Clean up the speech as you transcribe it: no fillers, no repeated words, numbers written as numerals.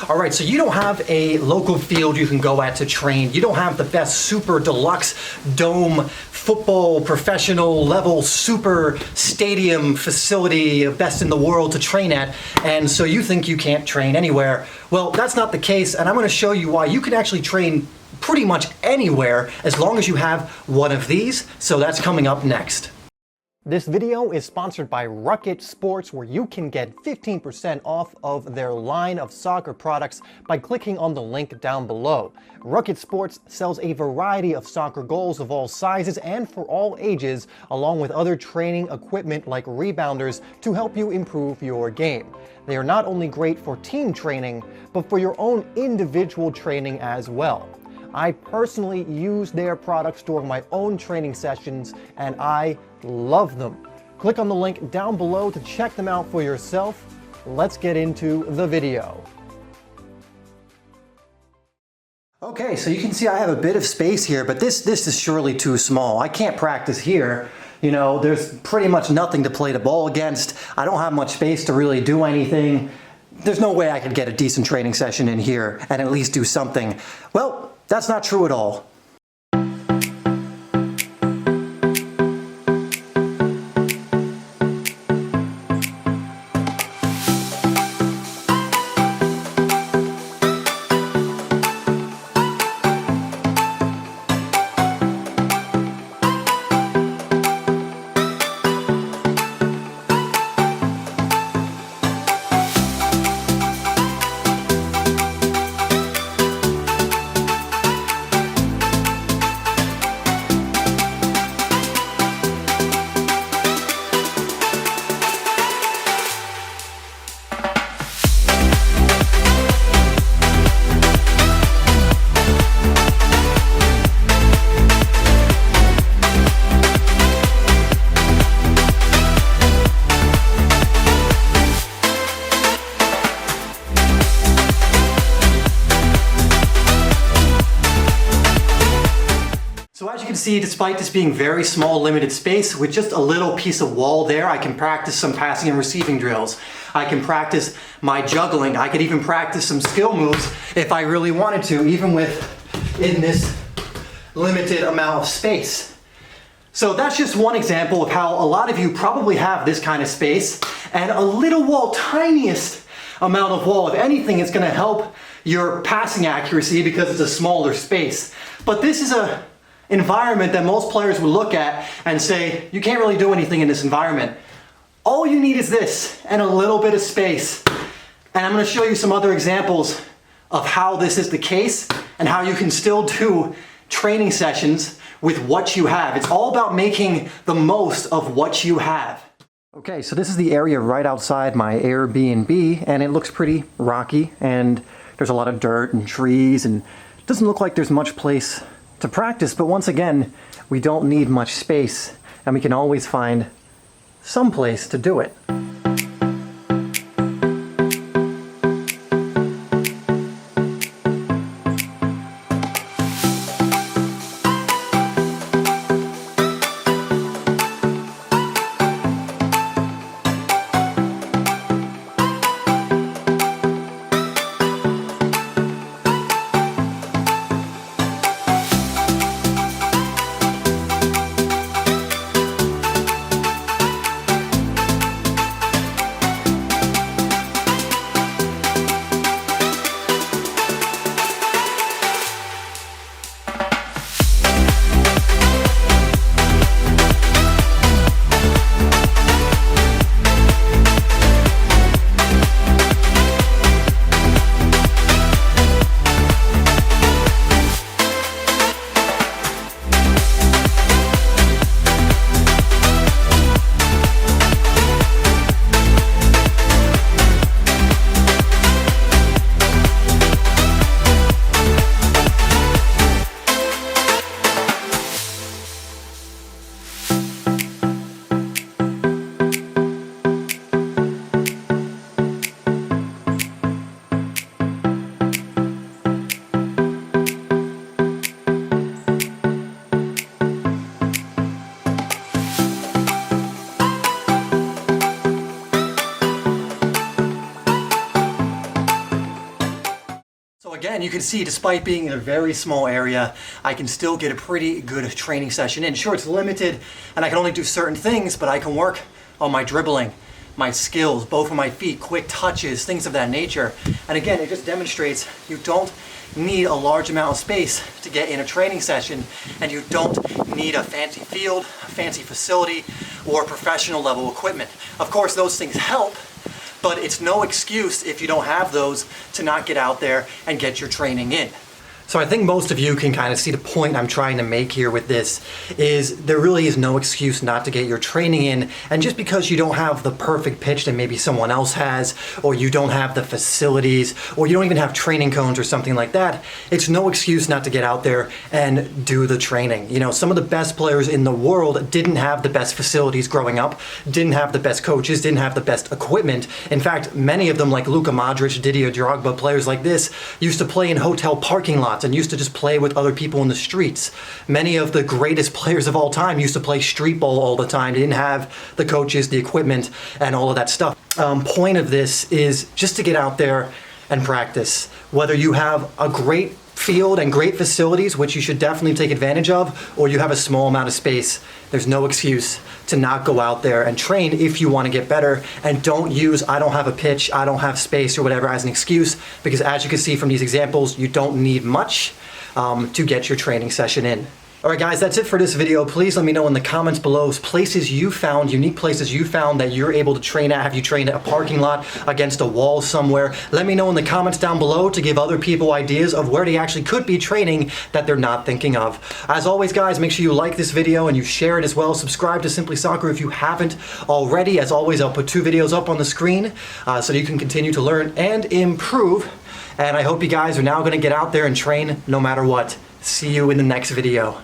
All right, so you don't have a local field you can go at to train. You don't have the best super deluxe dome football professional level super stadium facility, best in the world to train at, and so you think you can't train anywhere. Well, that's not the case, and I'm going to show you why you can actually train pretty much anywhere as long as you have one of these. So that's coming up next. This video is sponsored by Rocket Sports, where you can get 15% off of their line of soccer products by clicking on the link down below. Rocket Sports sells a variety of soccer goals of all sizes and for all ages, along with other training equipment like rebounders to help you improve your game. They are not only great for team training, but for your own individual training as well. I personally use their products during my own training sessions, and I love them. Click on the link down below to check them out for yourself. Let's get into the video. Okay, so you can see I have a bit of space here, but this is surely too small. I can't practice here. You know, there's pretty much nothing to play the ball against. I don't have much space to really do anything. There's no way I could get a decent training session in here and at least do something. Well, that's not true at all. So as you can see, despite this being very small, limited space, with just a little piece of wall there, I can practice some passing and receiving drills. I can practice my juggling. I could even practice some skill moves if I really wanted to, even in this limited amount of space. So that's just one example of how a lot of you probably have this kind of space, and a little wall, tiniest amount of wall, if anything, is going to help your passing accuracy because it's a smaller space. But this is an environment that most players would look at and say, you can't really do anything in this environment. All you need is this and a little bit of space. And I'm going to show you some other examples of how this is the case and how you can still do training sessions with what you have. It's all about making the most of what you have. Okay, so this is the area right outside my Airbnb, and it looks pretty rocky, and there's a lot of dirt and trees, and it doesn't look like there's much place to practice, but once again, we don't need much space, and we can always find some place to do it. Again, you can see despite being in a very small area, I can still get a pretty good training session in. Sure, it's limited and I can only do certain things, but I can work on my dribbling, my skills, both of my feet, quick touches, things of that nature. And again, it just demonstrates you don't need a large amount of space to get in a training session, and you don't need a fancy field, a fancy facility, or professional level equipment. Of course, those things help, but it's no excuse if you don't have those to not get out there and get your training in. So I think most of you can kind of see the point I'm trying to make here with this is there really is no excuse not to get your training in. And just because you don't have the perfect pitch that maybe someone else has, or you don't have the facilities, or you don't even have training cones or something like that, it's no excuse not to get out there and do the training. You know, some of the best players in the world didn't have the best facilities growing up, didn't have the best coaches, didn't have the best equipment. In fact, many of them, like Luka Modric, Didier Drogba, players like this, used to play in hotel parking lots and used to just play with other people in the streets. Many of the greatest players of all time used to play street ball all the time. They didn't have the coaches, the equipment, and all of that stuff. Point of this is just to get out there and practice. Whether you have a great field and great facilities, which you should definitely take advantage of, or you have a small amount of space, there's no excuse to not go out there and train if you want to get better. And don't use I don't have a pitch, I don't have space or whatever as an excuse, because as you can see from these examples, you don't need much to get your training session in. Alright guys, that's it for this video. Please let me know in the comments below places you found, unique places you found that you're able to train at. Have you trained at a parking lot, against a wall somewhere? Let me know in the comments down below to give other people ideas of where they actually could be training that they're not thinking of. As always guys, make sure you like this video and you share it as well. Subscribe to Simply Soccer if you haven't already. As always, I'll put 2 videos up on the screen so you can continue to learn and improve. And I hope you guys are now going to get out there and train no matter what. See you in the next video.